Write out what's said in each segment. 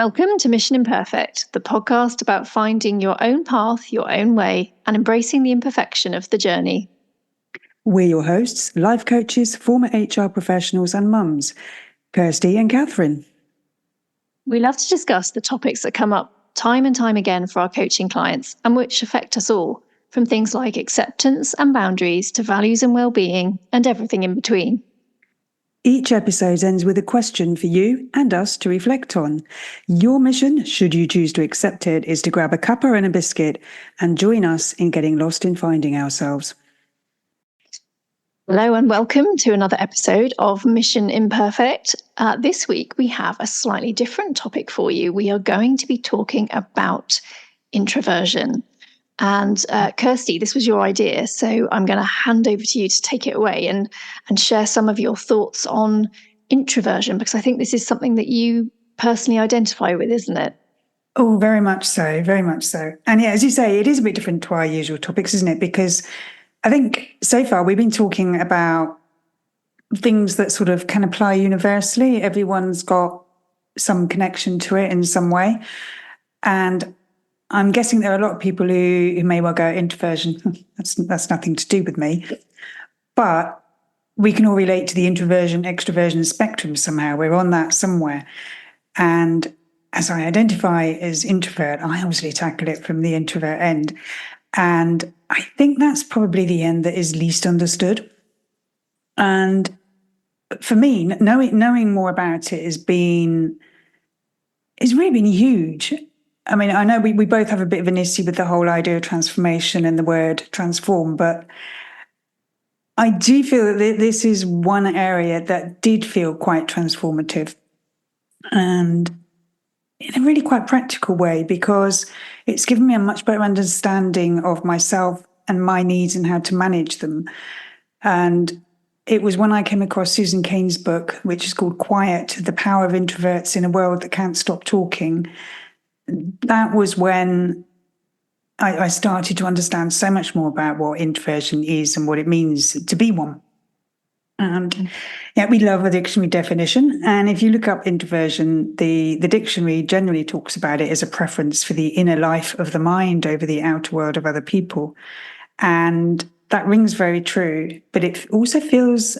Welcome to Mission Imperfect, the podcast about finding your own path, your own way, and embracing the imperfection of the journey. We're your hosts, life coaches, former HR professionals, and mums, Kirsty and Catherine. We love to discuss the topics that come up time and time again for our coaching clients and which affect us all, from things like acceptance and boundaries to values and well-being and everything in between. Each episode ends with a question for you and us to reflect on. Your mission, should you choose to accept it, is to grab a cuppa and a biscuit and join us in getting lost in finding ourselves. Hello and welcome to another episode of Mission Imperfect. This week we have a slightly different topic for you. We are going to be talking about introversion. And Kirsty, this was your idea, so I'm going to hand over to you to take it away and share some of your thoughts on introversion, because I think this is something that you personally identify with, isn't it? Oh, very much so, very much so. And yeah, as you say, it is a bit different to our usual topics, isn't it? Because I think so far we've been talking about things that sort of can apply universally. Everyone's got some connection to it in some way. And I'm guessing there are a lot of people who may well go, introversion, that's nothing to do with me. But we can all relate to the introversion-extroversion spectrum somehow. We're on that somewhere. And as I identify as introvert, I obviously tackle it from the introvert end. And I think that's probably the end that is least understood. And for me, knowing more about it has really been huge. I mean, I know we both have a bit of an issue with the whole idea of transformation and the word transform, but I do feel that this is one area that did feel quite transformative and in a really quite practical way, because it's given me a much better understanding of myself and my needs and how to manage them. And it was when I came across Susan Cain's book, which is called Quiet, The Power of Introverts in a World That Can't Stop Talking. That was when I started to understand so much more about what introversion is and what it means to be one. And yeah, we love a dictionary definition. And if you look up introversion, the dictionary generally talks about it as a preference for the inner life of the mind over the outer world of other people. And that rings very true, but it also feels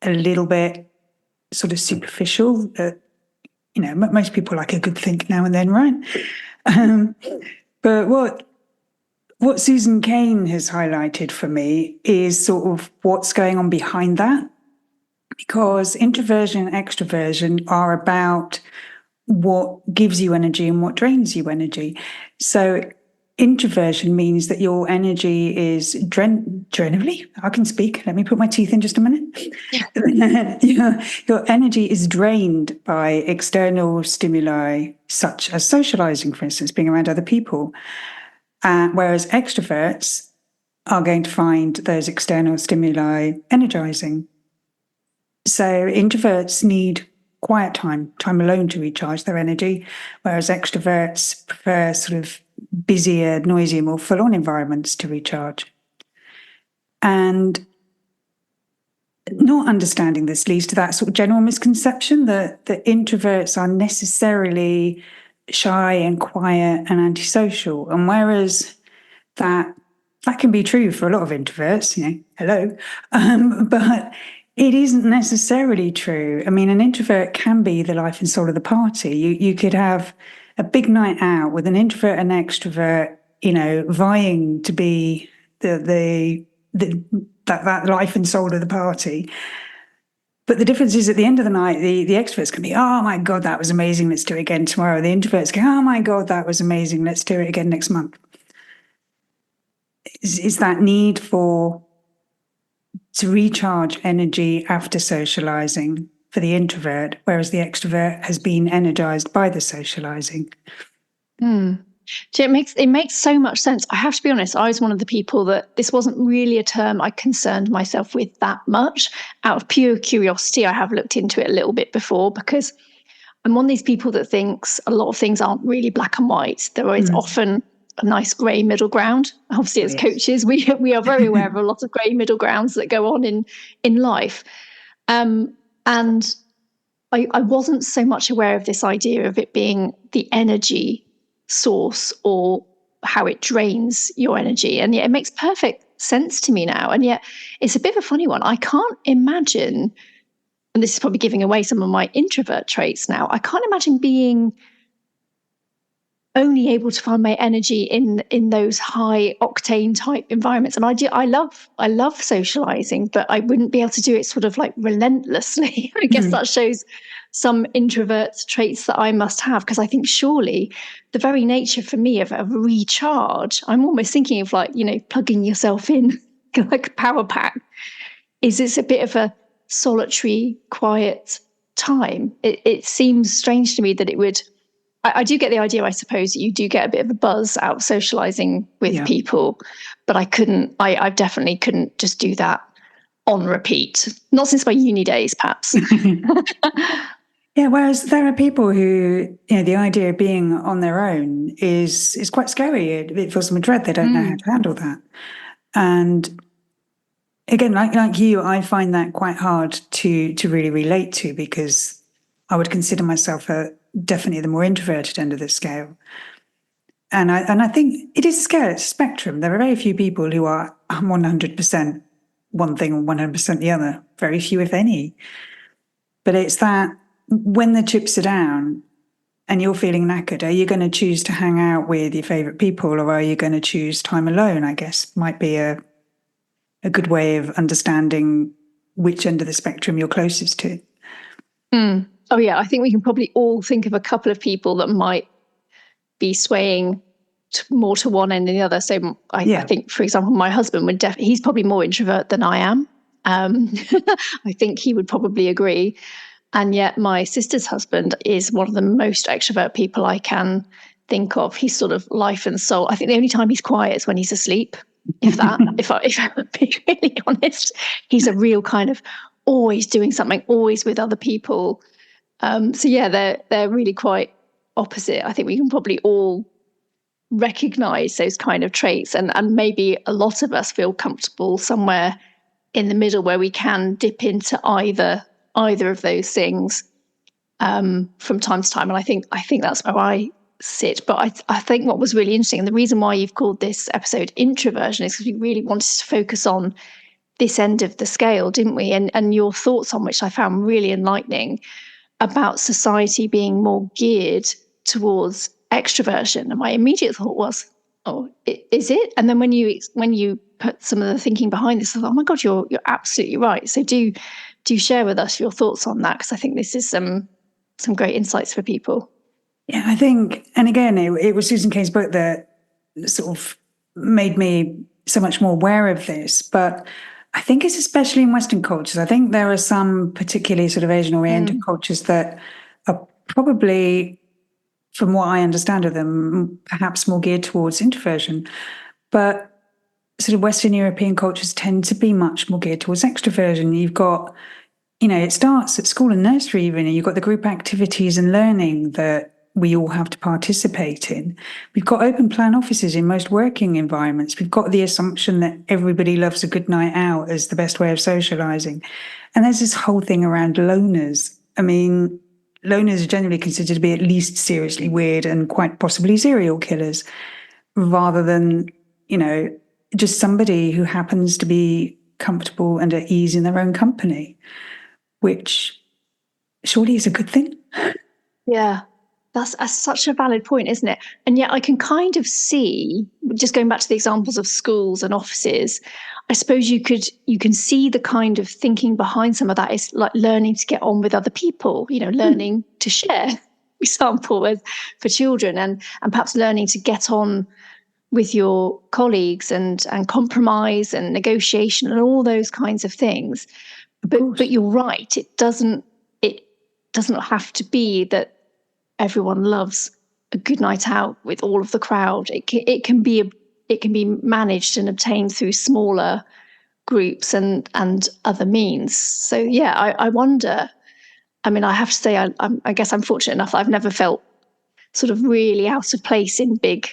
a little bit sort of superficial. Most people like a good think now and then, right? But what Susan Cain has highlighted for me is sort of what's going on behind that, because introversion and extroversion are about what gives you energy and what drains you energy. So introversion means that your energy is drainably. I can speak. Let me put my teeth in just a minute. Your energy is drained by external stimuli, such as socializing, for instance, being around other people. Whereas extroverts are going to find those external stimuli energizing. So introverts need quiet time alone to recharge their energy, whereas extroverts prefer sort of busier, noisier, more full-on environments to recharge. And not understanding this leads to that sort of general misconception that introverts are necessarily shy and quiet and antisocial. And whereas that can be true for a lot of introverts, hello, but it isn't necessarily true. I mean, an introvert can be the life and soul of the party. You could have a big night out with an introvert and extrovert, vying to be that life and soul of the party. But the difference is, at the end of the night, the extroverts can be, oh my God, that was amazing, let's do it again tomorrow. The introverts go, oh my God, that was amazing, let's do it again next month. Is that need to recharge energy after socializing for the introvert, whereas the extrovert has been energized by the socializing. It makes so much sense. I have to be honest, I was one of the people that this wasn't really a term I concerned myself with that much. Out of pure curiosity, I have looked into it a little bit before, because I'm one of these people that thinks a lot of things aren't really black and white. There is often a nice grey middle ground. Obviously, as coaches, we are very aware of a lot of grey middle grounds that go on in life. And I wasn't so much aware of this idea of it being the energy source or how it drains your energy. And yet it makes perfect sense to me now. And yet it's a bit of a funny one. I can't imagine, and this is probably giving away some of my introvert traits now, I can't imagine being only able to find my energy in those high octane type environments. And I love socializing, but I wouldn't be able to do it sort of like relentlessly. I guess that shows some introvert traits that I must have, because I think surely the very nature for me of recharge, I'm almost thinking of like, plugging yourself in like a power pack, is it's a bit of a solitary, quiet time. It seems strange to me that it would. I do get the idea, I suppose, that you do get a bit of a buzz out of socializing with people, but I definitely couldn't just do that on repeat. Not since my uni days, perhaps. Yeah, whereas there are people who, the idea of being on their own is quite scary. It fills them with dread. They don't know how to handle that. And again, like you, I find that quite hard to really relate to, because I would consider myself definitely the more introverted end of the scale. And I think it is a scale, it's a spectrum. There are very few people who are 100% one thing or 100% the other. Very few, if any. But it's that when the chips are down and you're feeling knackered, are you going to choose to hang out with your favorite people, or are you going to choose time alone? I guess might be a good way of understanding which end of the spectrum you're closest to. Oh yeah, I think we can probably all think of a couple of people that might be swaying more to one end than the other. So I think, for example, my husband would he's probably more introvert than I am. I think he would probably agree. And yet my sister's husband is one of the most extrovert people I can think of. He's sort of life and soul. I think the only time he's quiet is when he's asleep. If I'm being really honest, he's a real kind of always doing something, always with other people. So yeah, they're really quite opposite. I think we can probably all recognize those kind of traits, and maybe a lot of us feel comfortable somewhere in the middle where we can dip into either of those things from time to time. And I think that's where I sit. But I think what was really interesting, and the reason why you've called this episode Introversion, is because we really wanted to focus on this end of the scale, didn't we? And your thoughts on which I found really enlightening, about society being more geared towards extroversion. And my immediate thought was, oh, is it? And then when you put some of the thinking behind this, I thought, oh my God, you're absolutely right. So do share with us your thoughts on that, because I think this is some great insights for people. Yeah, I think, and again, it was Susan Cain's book that sort of made me so much more aware of this. But I think it's especially in Western cultures. I think there are some particularly sort of Asian-oriented cultures that are probably, from what I understand of them, perhaps more geared towards introversion. But sort of Western European cultures tend to be much more geared towards extroversion. You've got, it starts at school and nursery even, and you've got the group activities and learning that we all have to participate in. We've got open plan offices in most working environments. We've got the assumption that everybody loves a good night out as the best way of socializing. And there's this whole thing around loners. I mean, loners are generally considered to be at least seriously weird and quite possibly serial killers, rather than, just somebody who happens to be comfortable and at ease in their own company, which surely is a good thing. Yeah. That's such a valid point, isn't it? And yet I can kind of see, just going back to the examples of schools and offices, I suppose you can see the kind of thinking behind some of that is like learning to get on with other people, learning to share, for example, for children, and perhaps learning to get on with your colleagues and compromise and negotiation and all those kinds of things. But you're right, it doesn't have to be that everyone loves a good night out with all of the crowd. It can be managed and obtained through smaller groups and other means. So yeah, I wonder. I mean, I have to say, I guess I'm fortunate enough that I've never felt sort of really out of place in big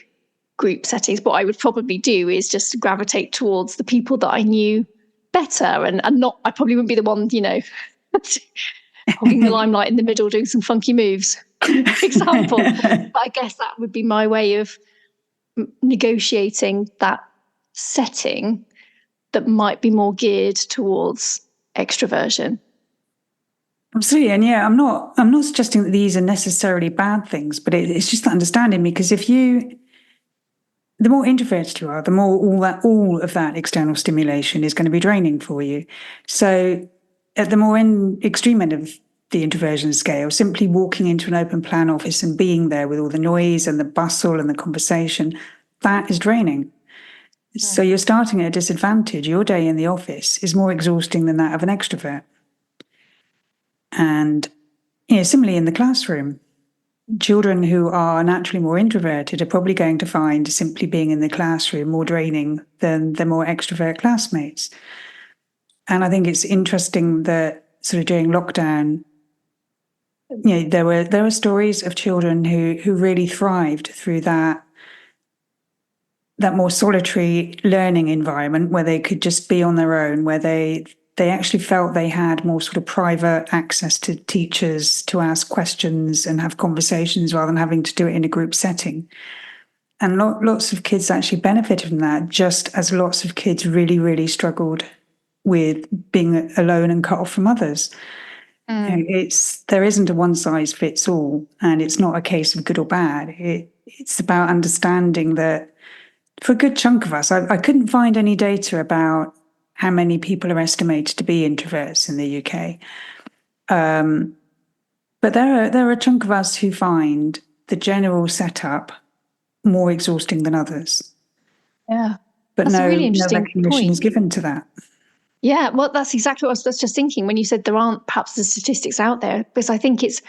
group settings. What I would probably do is just gravitate towards the people that I knew better, and not. I probably wouldn't be the one, holding the limelight in the middle, doing some funky moves, for example. But I guess that would be my way of negotiating that setting that might be more geared towards extroversion. Absolutely. And yeah, I'm not suggesting that these are necessarily bad things, but it's just understanding, because the more introverted you are, the more all of that external stimulation is going to be draining for you. So at the more extreme end of the introversion scale, simply walking into an open plan office and being there with all the noise and the bustle and the conversation, that is draining. So you're starting at a disadvantage. Your day in the office is more exhausting than that of an extrovert. And similarly in the classroom, children who are naturally more introverted are probably going to find simply being in the classroom more draining than their more extrovert classmates. And I think it's interesting that sort of during lockdown, there were stories of children who really thrived through that more solitary learning environment where they could just be on their own, where they actually felt they had more sort of private access to teachers to ask questions and have conversations rather than having to do it in a group setting. And lots of kids actually benefited from that, just as lots of kids really, really struggled with being alone and cut off from others. There isn't a one size fits all, and it's not a case of good or bad. It's about understanding that for a good chunk of us, I couldn't find any data about how many people are estimated to be introverts in the UK. But there are a chunk of us who find the general setup more exhausting than others. Yeah. But that's no, a really interesting no recognition point. is given to that. Yeah, well, that's exactly what I was just thinking when you said there aren't perhaps the statistics out there, because I think it's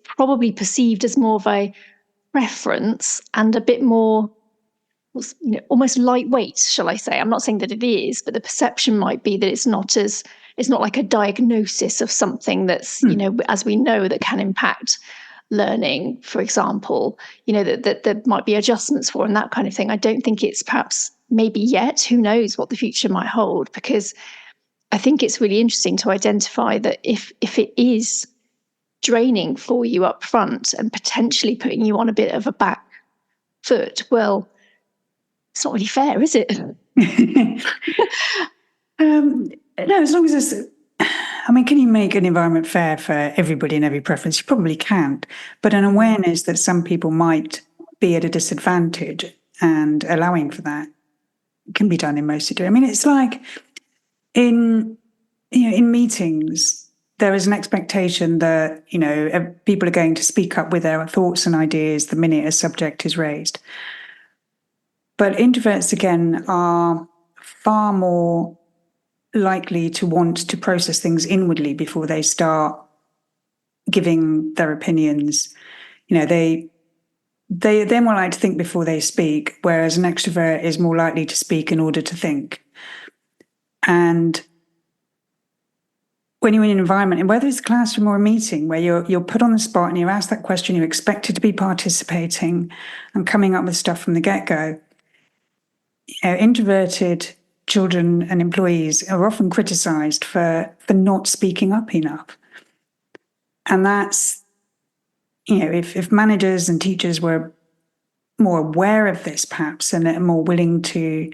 probably perceived as more of a preference and a bit more, almost lightweight, shall I say. I'm not saying that it is, but the perception might be that it's not like a diagnosis of something that's, as we know, that can impact learning, for example, that there might be adjustments for and that kind of thing. I don't think it's perhaps maybe yet. Who knows what the future might hold? Because I think it's really interesting to identify that if it is draining for you up front and potentially putting you on a bit of a back foot, well, it's not really fair, is it? No, as long as it's, can you make an environment fair for everybody and every preference? You probably can't, but an awareness that some people might be at a disadvantage and allowing for that can be done in most situations. It's like in meetings, there is an expectation that, people are going to speak up with their thoughts and ideas the minute a subject is raised. But introverts, again, are far more likely to want to process things inwardly before they start giving their opinions. They're more likely to think before they speak, whereas an extrovert is more likely to speak in order to think. And when you're in an environment, and whether it's a classroom or a meeting, where you're put on the spot and you're asked that question, you're expected to be participating and coming up with stuff from the get-go, introverted children and employees are often criticized for not speaking up enough. And that's, if managers and teachers were more aware of this, perhaps, and are more willing to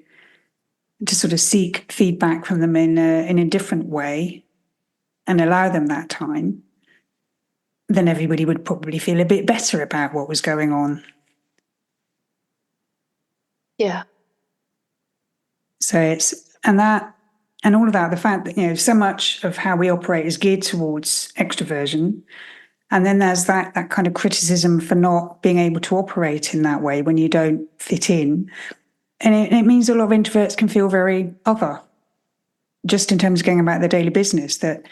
sort of seek feedback from them in a different way and allow them that time, then everybody would probably feel a bit better about what was going on. Yeah. So and all of that, the fact that, so much of how we operate is geared towards extroversion. And then there's that kind of criticism for not being able to operate in that way when you don't fit in. And it means a lot of introverts can feel very other, just in terms of going about their daily business, that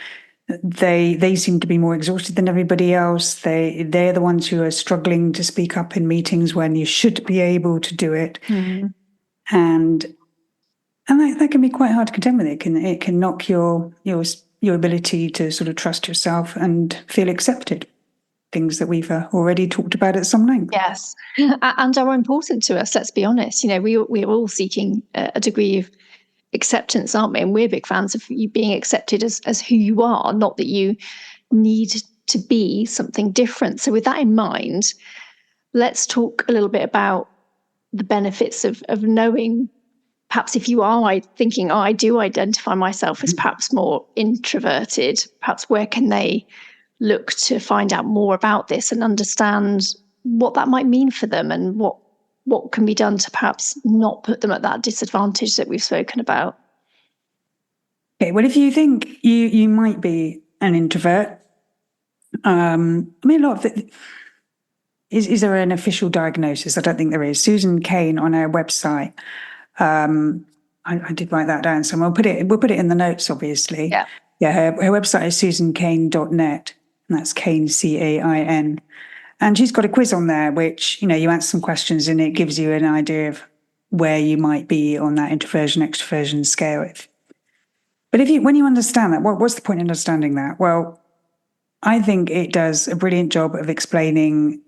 they seem to be more exhausted than everybody else. They're the ones who are struggling to speak up in meetings when you should be able to do it. Mm-hmm. And that can be quite hard to contend with. It can knock your ability to sort of trust yourself and feel accepted. Things that we've already talked about at some length. Yes, and are important to us. Let's be honest. We're all seeking a degree of acceptance, aren't we? And we're big fans of you being accepted as who you are, not that you need to be something different. So with that in mind, let's talk a little bit about the benefits of knowing, perhaps if you are thinking, I do identify myself as perhaps more introverted, perhaps where can they look to find out more about this and understand what that might mean for them, and what can be done to perhaps not put them at that disadvantage that we've spoken about. Okay, well, if you think you might be an introvert, I mean, a lot of it, is there an official diagnosis? I don't think there is. Susan Cain on her website, I did write that down, so we'll put it in the notes, obviously. Yeah, her website is susancain.net, and that's Cain, Cain. And she's got a quiz on there, which, you answer some questions and it gives you an idea of where you might be on that introversion, extroversion scale. But when you understand that, what's the point in understanding that? Well, I think it does a brilliant job of explaining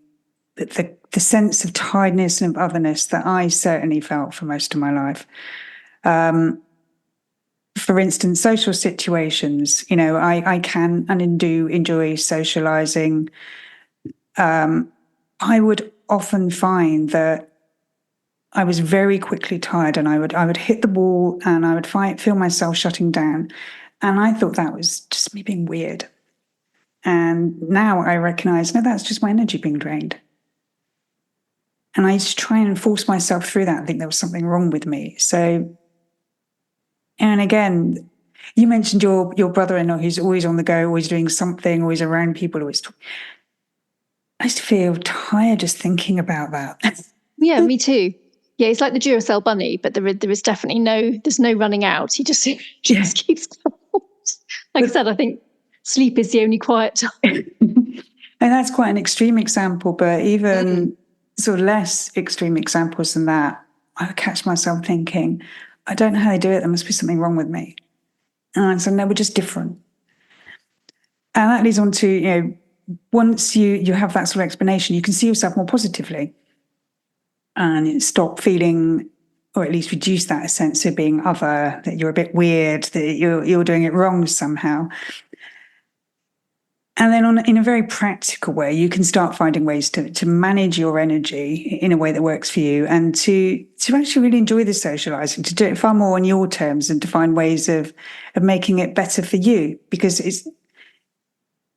the sense of tiredness and of otherness that I certainly felt for most of my life. For instance, social situations, I can and do enjoy socializing. I would often find that I was very quickly tired, and I would hit the wall, and I would feel myself shutting down. And I thought that was just me being weird. And now I recognize, no, that's just my energy being drained. And I used to try and force myself through that and think there was something wrong with me. So, and again, you mentioned your brother-in-law who's always on the go, always doing something, always around people, always talking. I used to feel tired just thinking about that. Yeah, me too. Yeah, he's like the Duracell bunny, but there is definitely there's no running out. He just keeps going. Like I said, I think sleep is the only quiet time. And that's quite an extreme example, but even sort of less extreme examples than that, I would catch myself thinking, I don't know how they do it. There must be something wrong with me. And so, no, we're just different. And that leads on to, once you have that sort of explanation, you can see yourself more positively and stop feeling, or at least reduce that sense of being other, that you're a bit weird, that you're doing it wrong somehow. And then in a very practical way, you can start finding ways to manage your energy in a way that works for you, and to actually really enjoy the socializing, to do it far more on your terms, and to find ways of making it better for you. Because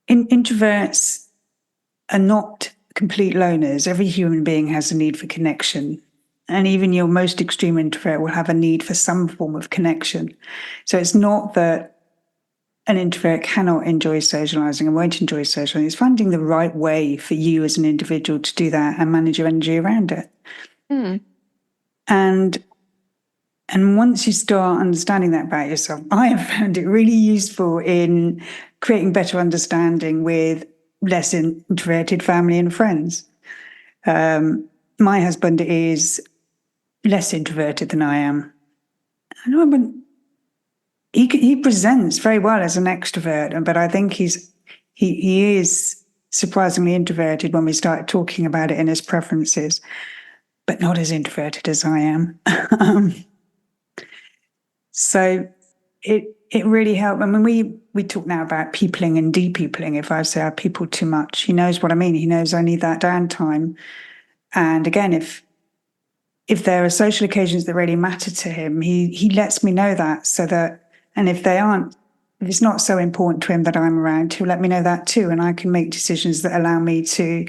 introverts are not complete loners. Every human being has a need for connection. And even your most extreme introvert will have a need for some form of connection. So it's not that an introvert cannot enjoy socializing and won't enjoy socializing. It's finding the right way for you as an individual to do that and manage your energy around it. And once you start understanding that about yourself, I have found it really useful in creating better understanding with less introverted family and friends. My husband is less introverted than I am. And he presents very well as an extrovert, but I think he is surprisingly introverted when we start talking about it in his preferences, but not as introverted as I am. So it really helped. I mean, we talk now about peopling and depeopling. If I say I people too much, he knows what I mean. He knows I need that downtime. And again, if there are social occasions that really matter to him, he lets me know that, so that, and if it's not so important to him that I'm around, he'll let me know that too, and I can make decisions that allow me to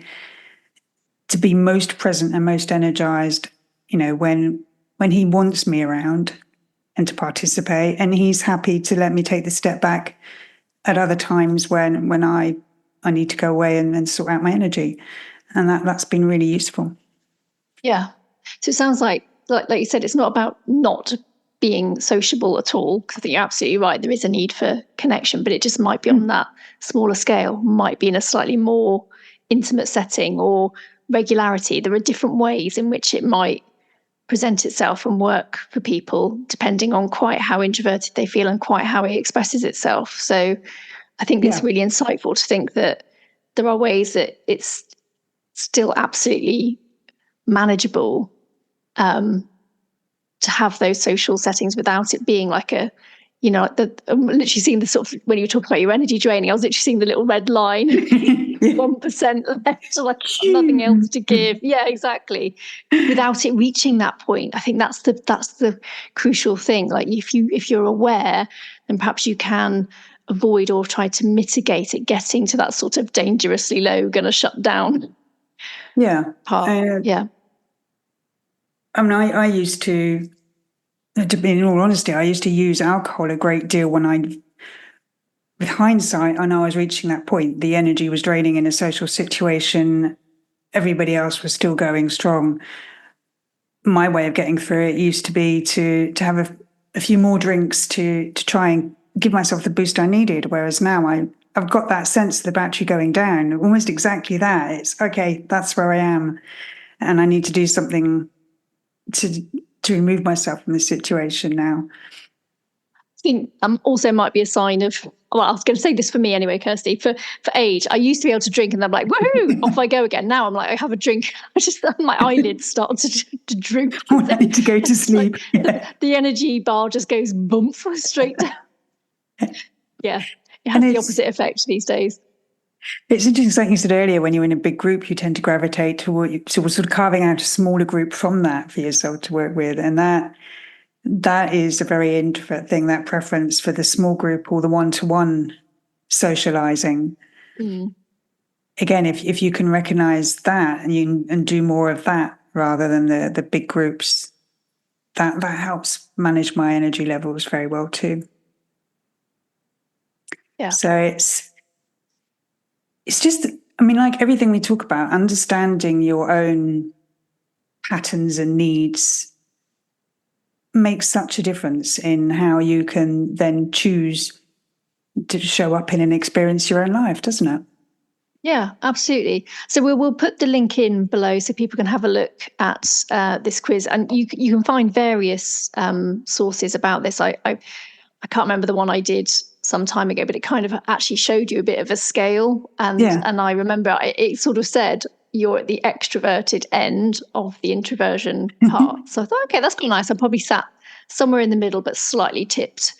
be most present and most energized, when he wants me around and to participate, and he's happy to let me take the step back at other times when I need to go away and sort out my energy. And that's been really useful. Yeah. So it sounds like you said, it's not about not being sociable at all, because I think you're absolutely right. There is a need for connection, but it just might be on that smaller scale, might be in a slightly more intimate setting or regularity. There are different ways in which it might present itself and work for people, depending on quite how introverted they feel and quite how it expresses itself. So I think it's really insightful to think that there are ways that it's still absolutely manageable to have those social settings without it being like a you know, I'm literally seeing the sort of, when you were talking about your energy draining, I was literally seeing the little red line, 1% left, like nothing else to give. Yeah, exactly. Without it reaching that point, I think that's the crucial thing. Like if you're aware, then perhaps you can avoid or try to mitigate it getting to that sort of dangerously low, going to shut down part. Yeah. I mean, I used to be, in all honesty, I used to use alcohol a great deal with hindsight, I know I was reaching that point. The energy was draining in a social situation. Everybody else was still going strong. My way of getting through it used to be to have a few more drinks to try and give myself the boost I needed. Whereas now I've got that sense of the battery going down, almost exactly that. It's okay, that's where I am. And I need to do something to remove myself from this situation now. I think also might be a sign of, well, I was going to say this for me anyway, Kirsty, for age. I used to be able to drink and I'm like, woohoo, off I go again. Now I'm like, I have a drink, I just, my eyelids start to droop. I need to go to sleep. Like the energy bar just goes bump straight down. Yeah, it has the opposite effect these days. It's interesting, like you said earlier, when you're in a big group, you tend to gravitate toward sort of carving out a smaller group from that for yourself to work with. And that is a very introvert thing, that preference for the small group or the one-to-one socializing. Again, if you can recognize that and do more of that rather than the big groups, that helps manage my energy levels very well too. Yeah. So it's just, I mean, like everything we talk about, understanding your own patterns and needs makes such a difference in how you can then choose to show up in and experience your own life, doesn't it? Yeah, absolutely. So we'll put the link in below so people can have a look at this quiz, and you can find various sources about this. I can't remember the one I did some time ago, but it kind of actually showed you a bit of a scale, and I remember it sort of said you're at the extroverted end of the introversion part. So I thought, okay, that's quite nice. I probably sat somewhere in the middle, but slightly tipped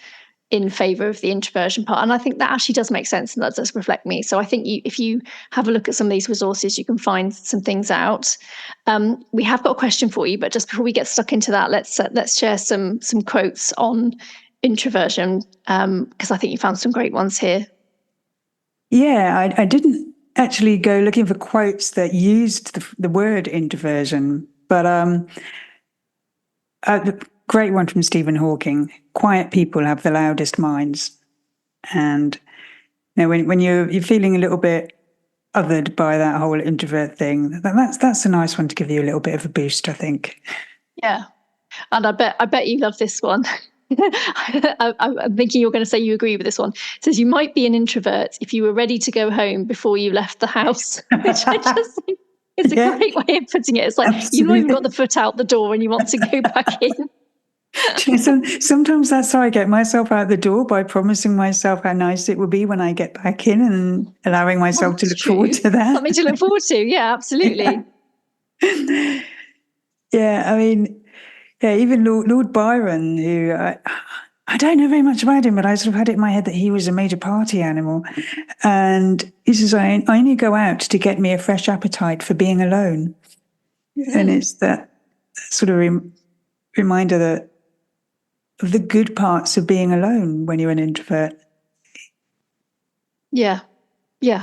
in favor of the introversion part. And I think that actually does make sense, and that does reflect me. So I think if you have a look at some of these resources, you can find some things out. We have got a question for you, but just before we get stuck into that, let's share some quotes on introversion, because I think you found some great ones here. Yeah, I didn't actually go looking for quotes that used the word introversion, but a great one from Stephen Hawking: quiet people have the loudest minds. And you know, when you're feeling a little bit othered by that whole introvert thing, that's a nice one to give you a little bit of a boost, I think. Yeah, and I bet you love this one. I'm thinking you're going to say you agree with this one. It says you might be an introvert if you were ready to go home before you left the house, which I just think is a great way of putting it. It's like you've not even got the foot out the door and you want to go back in. Sometimes that's how I get myself out the door, by promising myself how nice it will be when I get back in and allowing myself to look forward to that. Something to look forward to. Yeah, absolutely. Yeah, I mean, even Lord Byron, who I don't know very much about him, but I sort of had it in my head that he was a major party animal. And he says, I only go out to get me a fresh appetite for being alone. And it's that sort of reminder that of the good parts of being alone when you're an introvert. Yeah,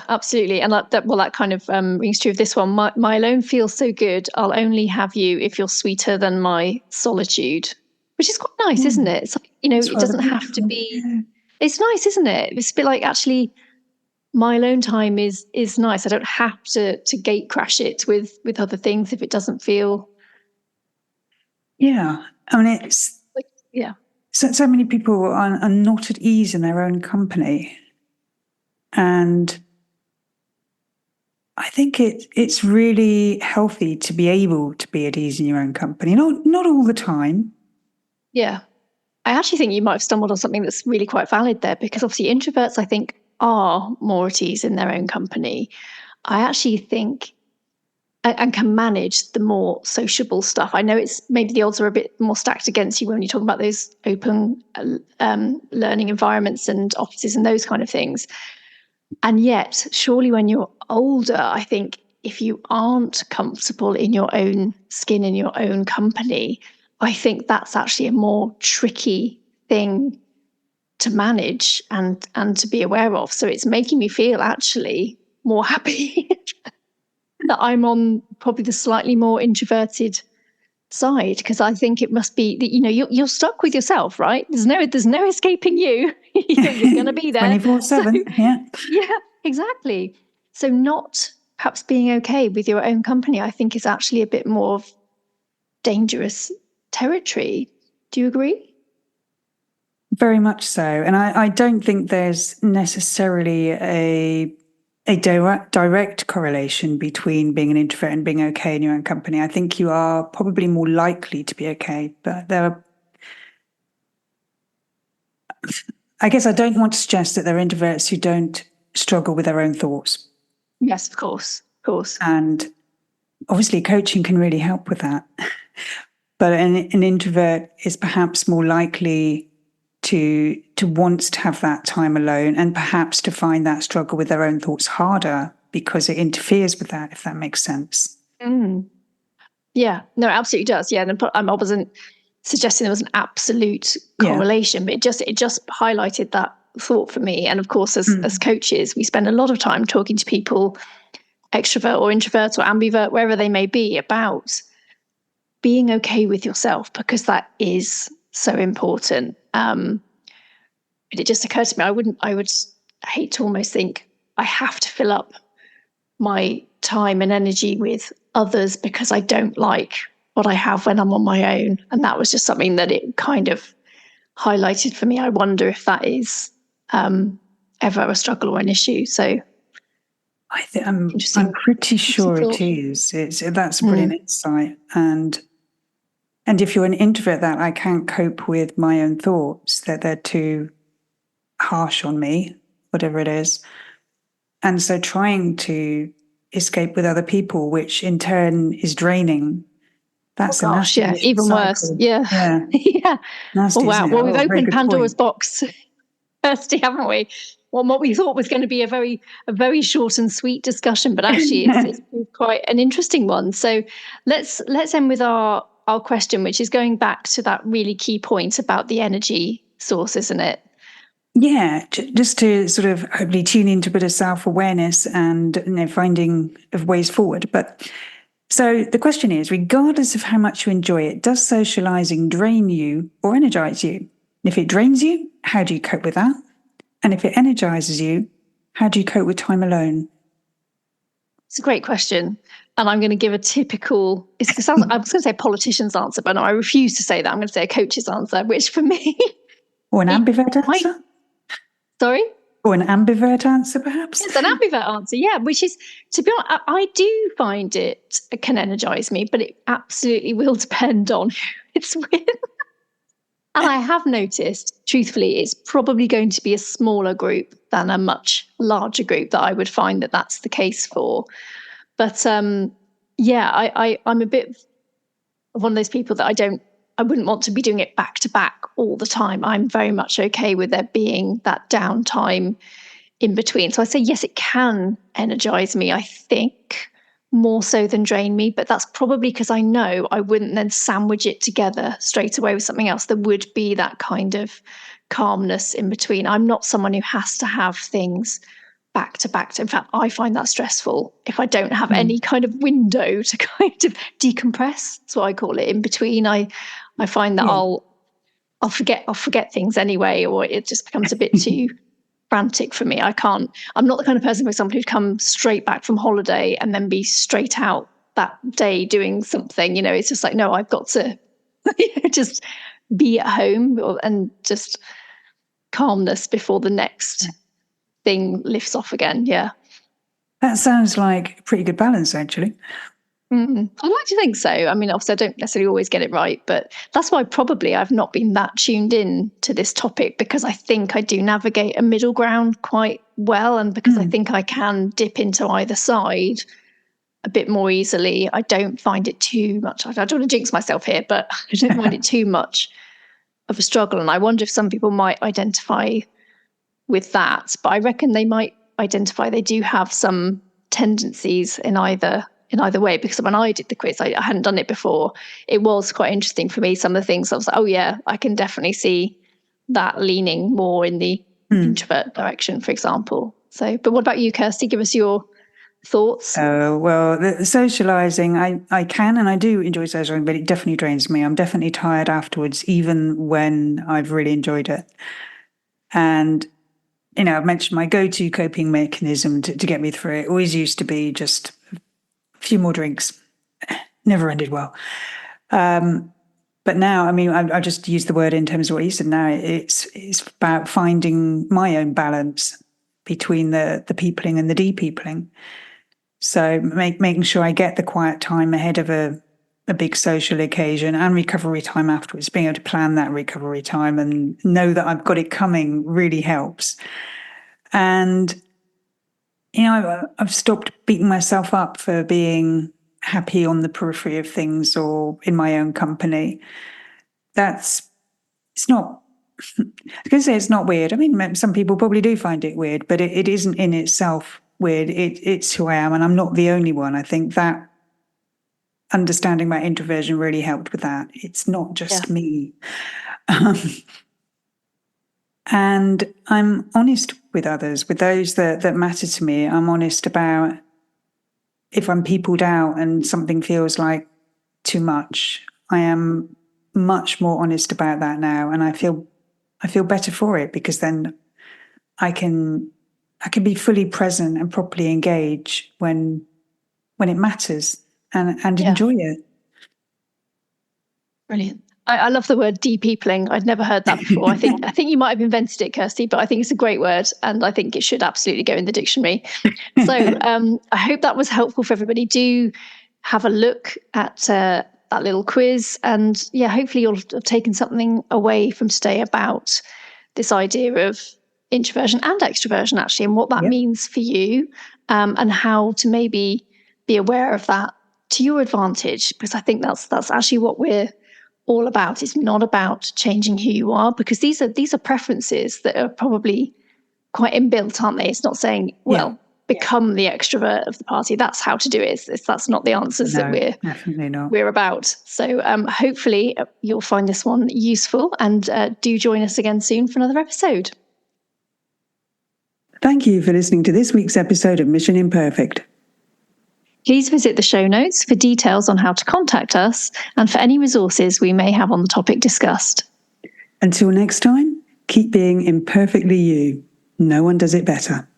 absolutely. And that kind of rings true of this one. My alone feels so good. I'll only have you if you're sweeter than my solitude, which is quite nice, isn't it? It's like, it doesn't have to be. Yeah. It's nice, isn't it? It's a bit like, actually, my alone time is nice. I don't have to gate crash it with other things if it doesn't feel. Yeah, I mean, it's like, yeah. So many people are not at ease in their own company, and I think it's really healthy to be able to be at ease in your own company. Not all the time. Yeah, I actually think you might have stumbled on something that's really quite valid there, because obviously introverts, I think, are more at ease in their own company. I actually think and can manage the more sociable stuff. I know it's maybe the odds are a bit more stacked against you when you talk about those open learning environments and offices and those kind of things. And yet, surely when you're older, I think if you aren't comfortable in your own skin, in your own company, I think that's actually a more tricky thing to manage and to be aware of. So it's making me feel actually more happy that I'm on probably the slightly more introverted side, because I think it must be that, you're stuck with yourself, right? There's no escaping you. You're going to be there 24/7. Yeah, exactly. So not perhaps being okay with your own company, I think, is actually a bit more of dangerous territory. Do you agree? Very much so. And I don't think there's necessarily a direct correlation between being an introvert and being okay in your own company. I think you are probably more likely to be okay, but I guess I don't want to suggest that there are introverts who don't struggle with their own thoughts. Yes, of course. And obviously coaching can really help with that. But an introvert is perhaps more likely to want to have that time alone, and perhaps to find that struggle with their own thoughts harder because it interferes with that, if that makes sense. Yeah, no, it absolutely does. Yeah, and I wasn't suggesting there was an absolute correlation, but it just highlighted that thought for me. And of course, as coaches, we spend a lot of time talking to people, extrovert or introvert or ambivert, wherever they may be, about being okay with yourself, because that is so important. It just occurred to me, I would hate to almost think I have to fill up my time and energy with others because I don't like what I have when I'm on my own. And that was just something that it kind of highlighted for me. I wonder if that is ever a struggle or an issue. So I'm pretty sure it is. That's a brilliant insight. And if you're an introvert that I can't cope with my own thoughts, that they're too harsh on me, whatever it is. And so trying to escape with other people, which in turn is draining. That's even worse. Yeah. Yeah. Nasty, wow. Well, we've opened Pandora's box, Kirsty, haven't we? Well, what we thought was going to be a very short and sweet discussion, but actually it's quite an interesting one. So let's end with our question, which is going back to that really key point about the energy source, isn't it? Yeah, just to sort of hopefully tune into a bit of self-awareness and finding of ways forward. But so the question is, regardless of how much you enjoy it, does socializing drain you or energize you? And if it drains you, how do you cope with that? And if it energizes you, how do you cope with time alone? It's a great question. And I'm going to give a typical, I was going to say a politician's answer, but no, I refuse to say that. I'm going to say a coach's answer, which for me... Or an ambivert answer? Sorry? Or an ambivert answer, perhaps? It's an ambivert answer, yeah, which is, to be honest, I do find it can energize me, but it absolutely will depend on who it's with. And I have noticed, truthfully, it's probably going to be a smaller group than a much larger group that I would find that that's the case for. But yeah, I'm a bit of one of those people that I wouldn't want to be doing it back to back all the time. I'm very much okay with there being that downtime in between. So I say, yes, it can energize me, I think, more so than drain me. But that's probably because I know I wouldn't then sandwich it together straight away with something else. There would be that kind of calmness in between. I'm not someone who has to have things back to back. In fact, I find that stressful if I don't have any kind of window to kind of decompress. That's what I call it. In between, I find that I'll forget things anyway, or it just becomes a bit too frantic for me. I'm not the kind of person, for example, who'd come straight back from holiday and then be straight out that day doing something. It's just like, no, I've got to just be at home and just calmness before the next thing lifts off again. Yeah. That sounds like a pretty good balance, actually. I'd like to think so. I mean, obviously, I don't necessarily always get it right, but that's why probably I've not been that tuned in to this topic, because I think I do navigate a middle ground quite well, and because I think I can dip into either side a bit more easily. I don't find it too much. I don't want to jinx myself here, but I don't find it too much of a struggle. And I wonder if some people might identify with that, but I reckon they might identify they do have some tendencies in either way, because when I did the quiz, I hadn't done it before. It was quite interesting for me. Some of the things I was like, oh yeah, I can definitely see that leaning more in the introvert direction, for example. So, but what about you, Kirsty? Give us your thoughts. Well, the socializing, I can and I do enjoy socializing, but it definitely drains me. I'm definitely tired afterwards, even when I've really enjoyed it. And, I've mentioned my go-to coping mechanism to get me through it always used to be just a few more drinks. Never ended well. But now, I just use the word in terms of what you said. Now it's about finding my own balance between the peopling and the depeopling. So making sure I get the quiet time ahead of a big social occasion and recovery time afterwards, being able to plan that recovery time and know that I've got it coming really helps. And, I've stopped beating myself up for being happy on the periphery of things or in my own company. It's not, I was going to say it's not weird. Some people probably do find it weird, but it isn't in itself weird. It's who I am, and I'm not the only one. I think that understanding my introversion really helped with that. It's not just me. And I'm honest with others, with those that matter to me. I'm honest about if I'm peopled out and something feels like too much. I am much more honest about that now, and I feel better for it, because then I can be fully present and properly engage when it matters and enjoy it. Brilliant. I love the word depeopling. I'd never heard that before. I think you might have invented it, Kirsty, but I think it's a great word, and I think it should absolutely go in the dictionary. So I hope that was helpful for everybody. Do have a look at that little quiz, and hopefully you'll have taken something away from today about this idea of introversion and extroversion, actually, and what that means for you, and how to maybe be aware of that to your advantage, because I think that's actually what we're all about. It's not about changing who you are, because these are preferences that are probably quite inbuilt, aren't they? It's not saying, become the extrovert of the party. That's how to do it. That's not the answers that we're about. So hopefully you'll find this one useful, and do join us again soon for another episode. Thank you for listening to this week's episode of Mission Imperfect. Please visit the show notes for details on how to contact us and for any resources we may have on the topic discussed. Until next time, keep being imperfectly you. No one does it better.